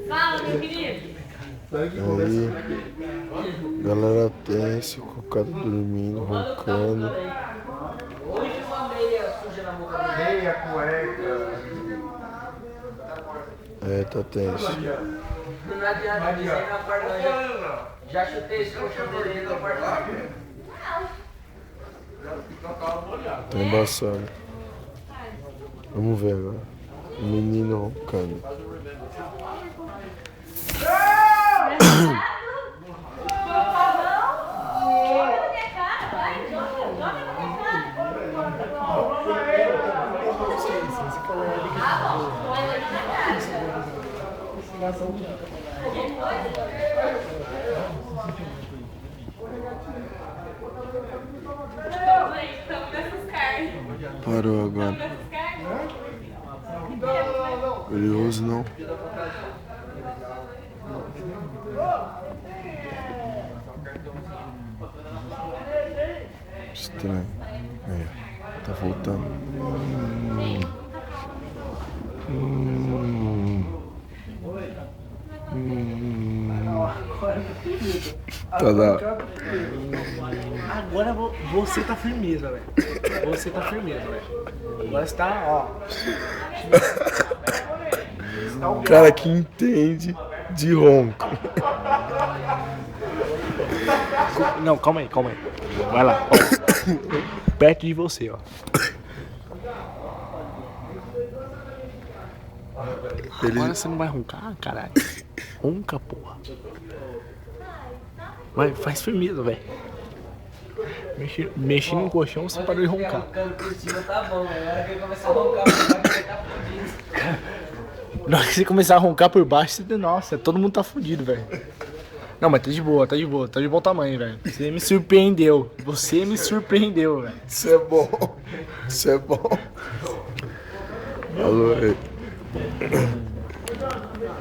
Fala, meu querido. Aí, galera tenso, cocada dormindo, roncando. Hoje uma meia suja na boca dele. Meia cueca. É, tá tenso. Não adianta dizer na parte não. Já chutei esse colchão dele no apartamento. Tá embaçado. Vamos ver agora. O menino roncando. Parou agora. Curioso não? Estranho. É, tá voltando. Tá da. Agora você tá firmeza, velho. Você tá firmeza, velho. Agora você tá, ó. Cara que entende de ronco. Não, calma aí. Vai lá, ó. Perto de você, ó. Agora você não vai roncar, caralho. Ronca, porra. Vai, faz firmeza, velho. Mexi no colchão, você parou de roncar. Roncando por cima tá bom, velho. Na hora que ele começar a roncar, vai tá fudido. Na hora que você começar a roncar por baixo, você... Nossa, todo mundo tá fudido, velho. Não, mas tá de boa. Tá de bom tamanho, velho. Você me surpreendeu, velho. Isso é bom. Isso é bom. Alô,